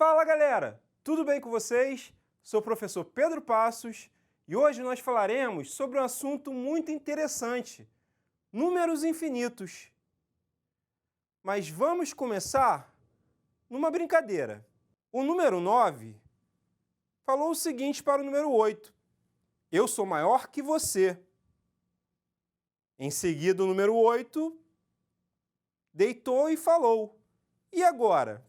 Fala galera, tudo bem com vocês? Sou o professor Pedro Passos e hoje nós falaremos sobre um assunto muito interessante, números infinitos. Mas vamos começar numa brincadeira. O número 9 falou o seguinte para o número 8, eu sou maior que você. Em seguida o número 8 deitou e falou, e agora?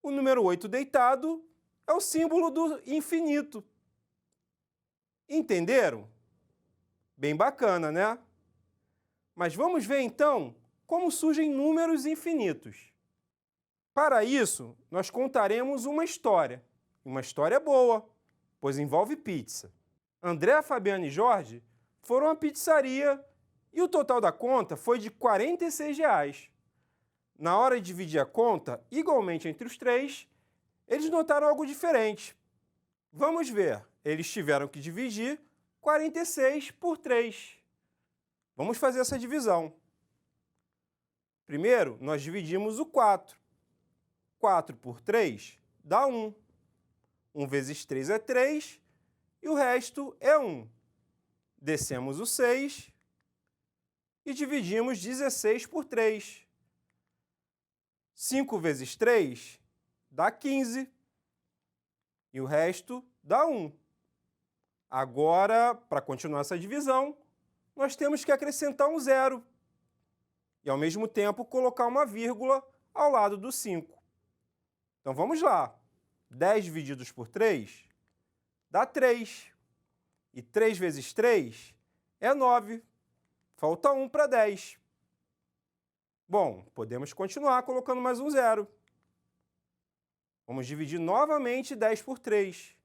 O número 8 deitado é o símbolo do infinito. Entenderam? Bem bacana, né? Mas vamos ver então como surgem números infinitos. Para isso, nós contaremos uma história boa, pois envolve pizza. André, Fabiana e Jorge foram à pizzaria e o total da conta foi de R$ 46. Na hora de dividir a conta igualmente entre os três, eles notaram algo diferente. Vamos ver, eles tiveram que dividir 46 por 3. Vamos fazer essa divisão. Primeiro, nós dividimos o 4. 4 por 3 dá 1. 1 vezes 3 é 3 e o resto é 1. Descemos o 6 e dividimos 16 por 3. 5 vezes 3 dá 15 e o resto dá 1. Agora, para continuar essa divisão, nós temos que acrescentar um zero e, ao mesmo tempo, colocar uma vírgula ao lado do 5. Então, vamos lá. 10 divididos por 3 dá 3. E 3 vezes 3 é 9. Falta 1 para 10. Bom, podemos continuar colocando mais um zero. Vamos dividir novamente 10 por 3,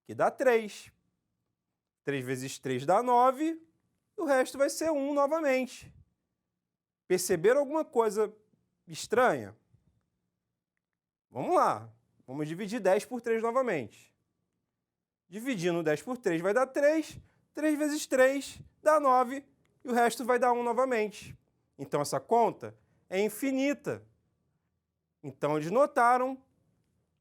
que dá 3. 3 vezes 3 dá 9, e o resto vai ser 1 novamente. Perceberam alguma coisa estranha? Vamos lá, vamos dividir 10 por 3 novamente. Dividindo 10 por 3 vai dar 3, 3 vezes 3 dá 9, e o resto vai dar 1 novamente. Então, essa conta é infinita. Então, eles notaram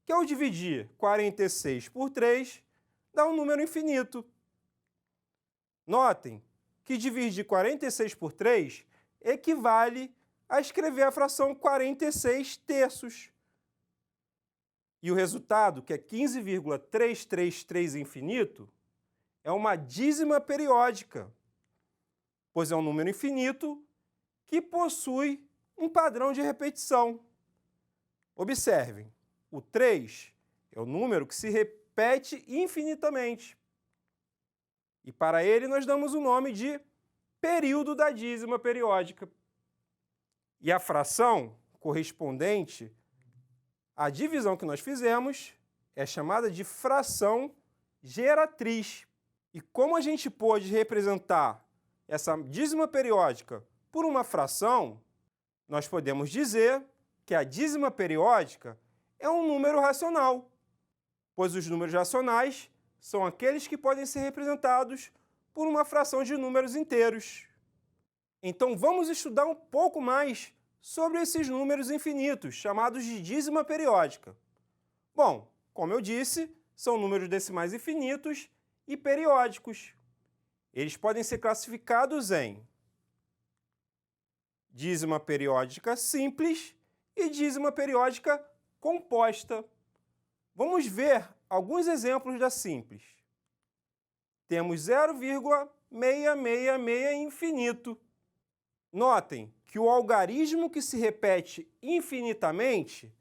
que ao dividir 46 por 3, dá um número infinito. Notem que dividir 46 por 3 equivale a escrever a fração 46 terços. E o resultado, que é 15,333 infinito, é uma dízima periódica, pois é um número infinito que possui um padrão de repetição. Observem, o 3 é o número que se repete infinitamente. E para ele nós damos o nome de período da dízima periódica. E a fração correspondente à divisão que nós fizemos é chamada de fração geratriz. E como a gente pôde representar essa dízima periódica por uma fração, nós podemos dizer que a dízima periódica é um número racional, pois os números racionais são aqueles que podem ser representados por uma fração de números inteiros. Então vamos estudar um pouco mais sobre esses números infinitos, chamados de dízima periódica. Bom, como eu disse, são números decimais infinitos e periódicos. Eles podem ser classificados em dízima periódica simples e dízima periódica composta. Vamos ver alguns exemplos da simples. Temos 0,666 infinito. Notem que o algarismo que se repete infinitamente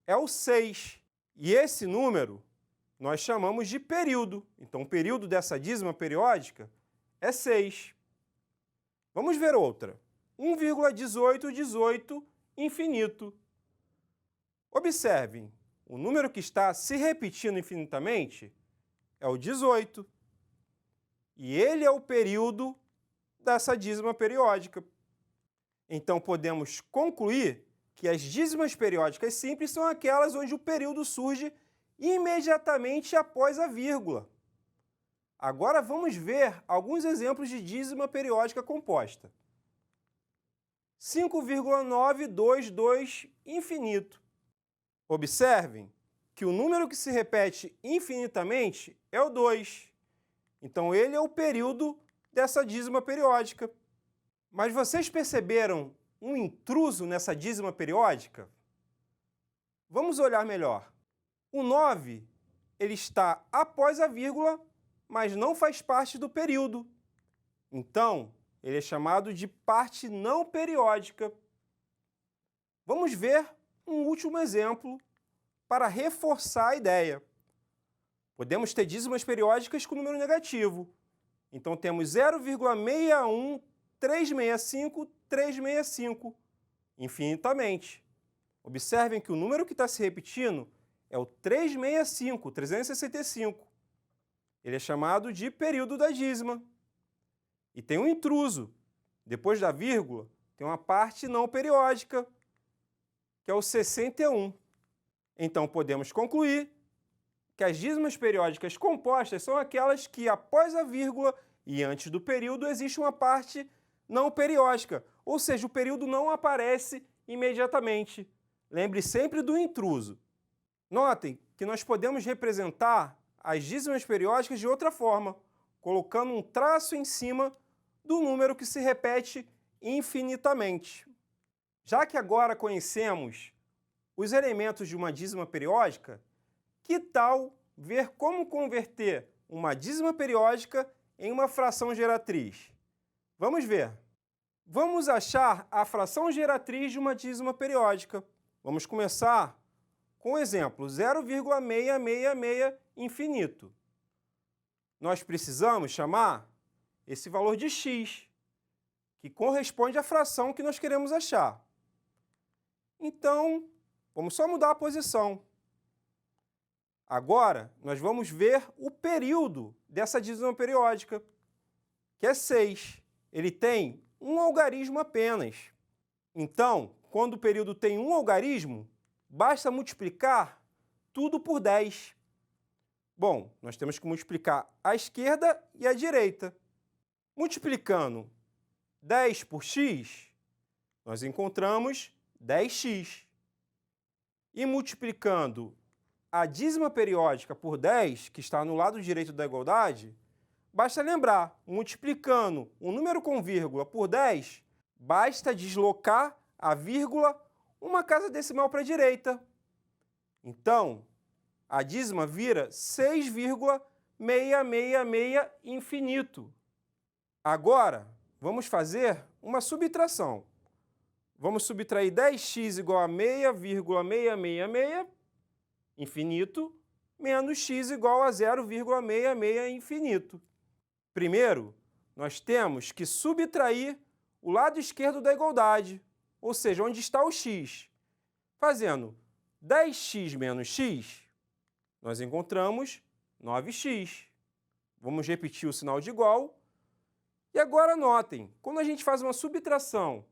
é o 6. E esse número nós chamamos de período. Então, o período dessa dízima periódica é 6. Vamos ver outra. 1,1818 infinito. Observem, o número que está se repetindo infinitamente é o 18. E ele é o período dessa dízima periódica. Então, podemos concluir que as dízimas periódicas simples são aquelas onde o período surge imediatamente após a vírgula. Agora, vamos ver alguns exemplos de dízima periódica composta. 5,922 infinito. Observem que o número que se repete infinitamente é o 2. Então, ele é o período dessa dízima periódica. Mas vocês perceberam um intruso nessa dízima periódica? Vamos olhar melhor. O 9, ele está após a vírgula, mas não faz parte do período. Então, ele é chamado de parte não periódica. Vamos ver um último exemplo para reforçar a ideia. Podemos ter dízimas periódicas com número negativo. Então, temos 0,61365, infinitamente. Observem que o número que está se repetindo é o 365, 365. Ele é chamado de período da dízima. E tem um intruso. Depois da vírgula, tem uma parte não periódica, que é o 61. Então, podemos concluir que as dízimas periódicas compostas são aquelas que, após a vírgula e antes do período, existe uma parte não periódica, ou seja, o período não aparece imediatamente. Lembre sempre do intruso. Notem que nós podemos representar as dízimas periódicas de outra forma, colocando um traço em cima do número que se repete infinitamente. Já que agora conhecemos os elementos de uma dízima periódica, que tal ver como converter uma dízima periódica em uma fração geratriz? Vamos ver. Vamos achar a fração geratriz de uma dízima periódica. Vamos começar com o exemplo 0,666 infinito. Nós precisamos chamar esse valor de x, que corresponde à fração que nós queremos achar. Então, vamos só mudar a posição. Agora, nós vamos ver o período dessa dízima periódica, que é 6. Ele tem um algarismo apenas. Então, quando o período tem um algarismo, basta multiplicar tudo por 10. Bom, nós temos que multiplicar a esquerda e a direita. Multiplicando 10 por x, nós encontramos 10x. E multiplicando a dízima periódica por 10, que está no lado direito da igualdade, basta lembrar, multiplicando um número com vírgula por 10, basta deslocar a vírgula uma casa decimal para a direita. Então, a dízima vira 6,666 infinito. Agora, vamos fazer uma subtração. Vamos subtrair 10x igual a 6,666 infinito menos x igual a 0,66 infinito. Primeiro, nós temos que subtrair o lado esquerdo da igualdade, ou seja, onde está o x. Fazendo 10x menos x, nós encontramos 9x. Vamos repetir o sinal de igual. E agora notem, quando a gente faz uma subtração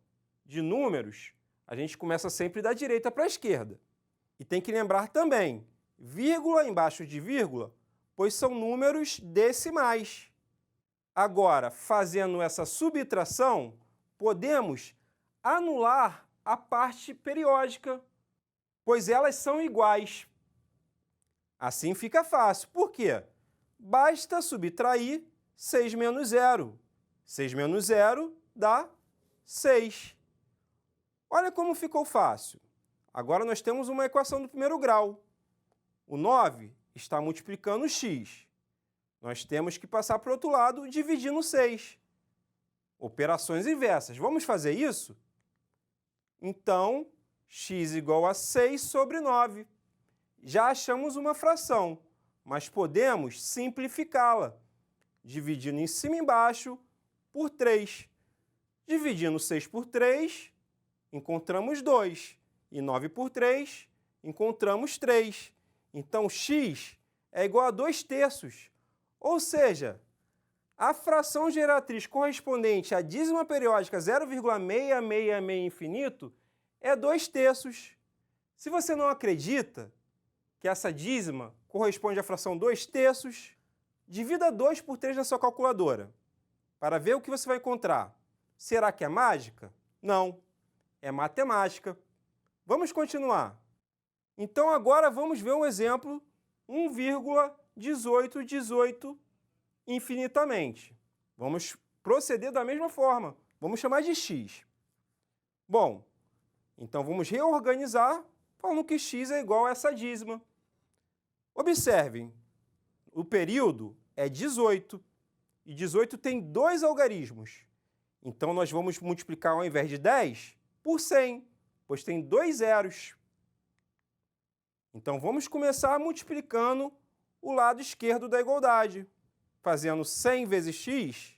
de números, a gente começa sempre da direita para a esquerda. E tem que lembrar também, vírgula embaixo de vírgula, pois são números decimais. Agora, fazendo essa subtração, podemos anular a parte periódica, pois elas são iguais. Assim fica fácil. Por quê? Basta subtrair 6 menos 0. 6 menos 0 dá 6. Olha como ficou fácil. Agora nós temos uma equação do primeiro grau. O 9 está multiplicando o x. Nós temos que passar para o outro lado dividindo 6. Operações inversas. Vamos fazer isso? Então, x igual a 6 sobre 9. Já achamos uma fração, mas podemos simplificá-la, dividindo em cima e embaixo por 3. Dividindo 6 por 3, encontramos 2. E 9 por 3, encontramos 3. Então, x é igual a 2/3. Ou seja, a fração geratriz correspondente à dízima periódica 0,666 infinito é 2/3. Se você não acredita que essa dízima corresponde à fração 2/3, divida 2 por 3 na sua calculadora para ver o que você vai encontrar. Será que é mágica? Não. é matemática. Vamos continuar. Então, agora vamos ver um exemplo 1,1818 infinitamente. Vamos proceder da mesma forma. Vamos chamar de x. Bom, então vamos reorganizar falando que x é igual a essa dízima. Observem, o período é 18 e 18 tem 2 algarismos. Então, nós vamos multiplicar ao invés de 10 por 100, pois tem 2 zeros. Então, vamos começar multiplicando o lado esquerdo da igualdade. Fazendo 100 vezes x,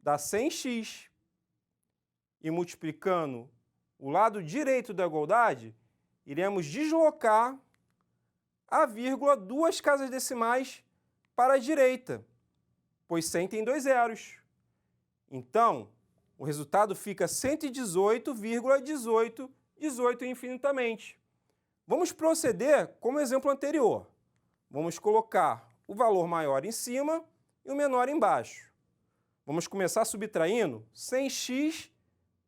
dá 100x. E multiplicando o lado direito da igualdade, iremos deslocar a vírgula 2 casas decimais para a direita, pois 100 tem 2 zeros. Então, o resultado fica 118,1818 infinitamente. Vamos proceder como exemplo anterior. Vamos colocar o valor maior em cima e o menor embaixo. Vamos começar subtraindo 100x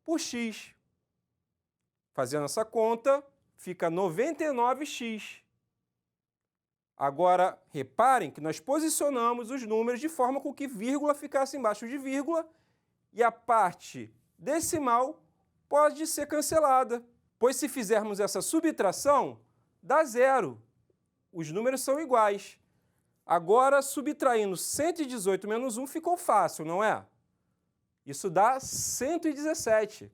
por x. Fazendo essa conta, fica 99x. Agora, reparem que nós posicionamos os números de forma com que vírgula ficasse embaixo de vírgula e a parte decimal pode ser cancelada, pois se fizermos essa subtração, dá zero. Os números são iguais. Agora, subtraindo 118 menos 1 ficou fácil, não é? Isso dá 117.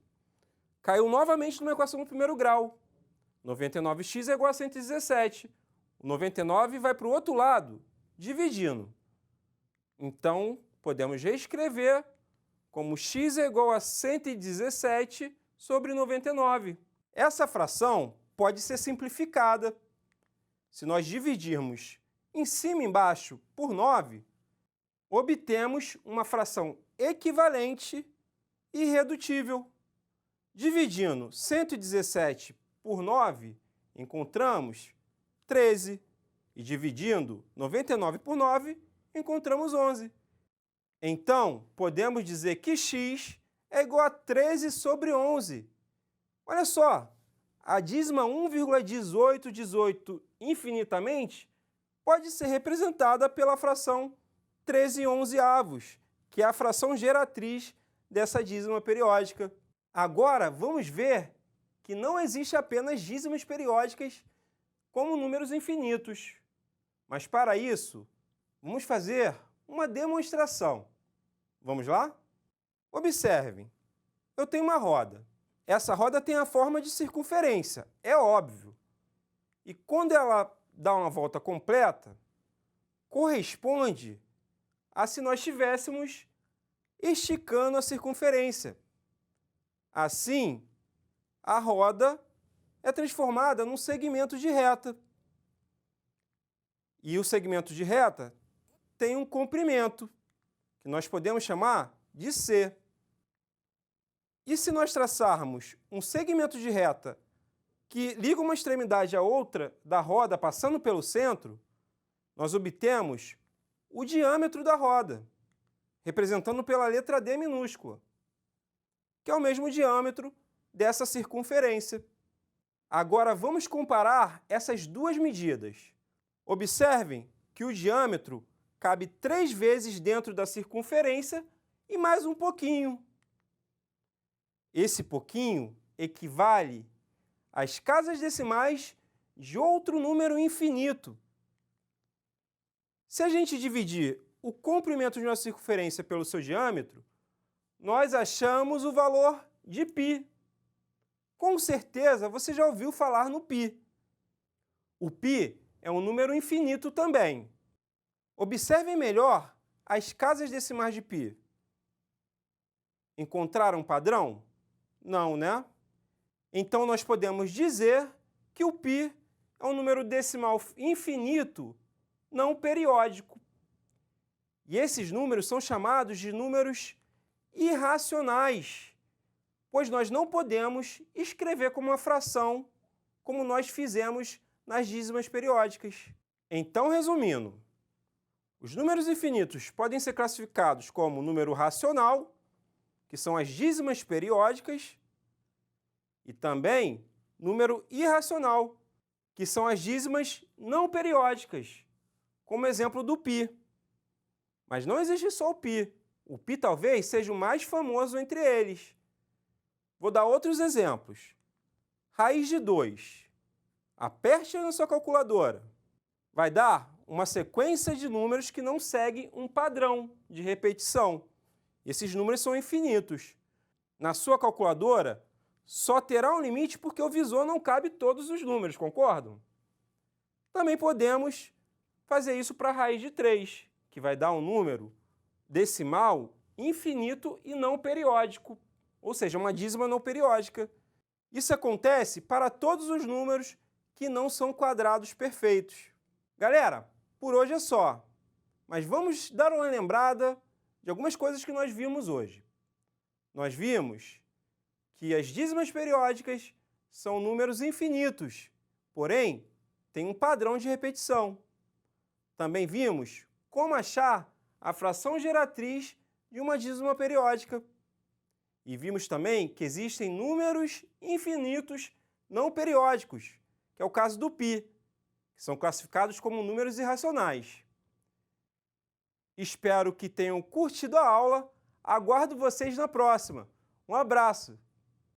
Caiu novamente numa equação no primeiro grau. 99x é igual a 117. O 99 vai para o outro lado, dividindo. Então, podemos reescrever como x é igual a 117 sobre 99. Essa fração pode ser simplificada. Se nós dividirmos em cima e embaixo por 9, obtemos uma fração equivalente e irredutível. Dividindo 117 por 9, encontramos 13. E dividindo 99 por 9, encontramos 11. Então, podemos dizer que x é igual a 13 sobre 11. Olha só, a dízima 1,1818 infinitamente pode ser representada pela fração 13/11, que é a fração geratriz dessa dízima periódica. Agora, vamos ver que não existe apenas dízimas periódicas como números infinitos. Mas, para isso, vamos fazer uma demonstração. Vamos lá? Observem, eu tenho uma roda. Essa roda tem a forma de circunferência, é óbvio. E quando ela dá uma volta completa, corresponde a se nós estivéssemos esticando a circunferência. Assim, a roda é transformada num segmento de reta. E o segmento de reta tem um comprimento, que nós podemos chamar de C. E se nós traçarmos um segmento de reta que liga uma extremidade à outra da roda passando pelo centro, nós obtemos o diâmetro da roda, representando pela letra D minúscula, que é o mesmo diâmetro dessa circunferência. Agora vamos comparar essas duas medidas. Observem que o diâmetro cabe 3 vezes dentro da circunferência e mais um pouquinho. Esse pouquinho equivale às casas decimais de outro número infinito. Se a gente dividir o comprimento de uma circunferência pelo seu diâmetro, nós achamos o valor de π. Com certeza você já ouviu falar no π. O π é um número infinito também. Observem melhor as casas decimais de π. Encontraram um padrão? Não, né? Então, nós podemos dizer que o π é um número decimal infinito não periódico. E esses números são chamados de números irracionais, pois nós não podemos escrever como uma fração, como nós fizemos nas dízimas periódicas. Então, resumindo, os números infinitos podem ser classificados como número racional, que são as dízimas periódicas, E também número irracional, que são as dízimas não periódicas, como exemplo do π. Mas não existe só o π. O π talvez seja o mais famoso entre eles. Vou dar outros exemplos. Raiz de 2. Aperte na sua calculadora. Vai dar uma sequência de números que não seguem um padrão de repetição. Esses números são infinitos. Na sua calculadora, só terá um limite porque o visor não cabe todos os números, concordam? Também podemos fazer isso para a raiz de 3, que vai dar um número decimal infinito e não periódico, ou seja, uma dízima não periódica. Isso acontece para todos os números que não são quadrados perfeitos. Galera, por hoje é só, mas vamos dar uma lembrada de algumas coisas que nós vimos hoje. Nós vimos que as dízimas periódicas são números infinitos, porém, tem um padrão de repetição. Também vimos como achar a fração geratriz de uma dízima periódica. E vimos também que existem números infinitos não periódicos, que é o caso do π, que são classificados como números irracionais. Espero que tenham curtido a aula. Aguardo vocês na próxima. Um abraço!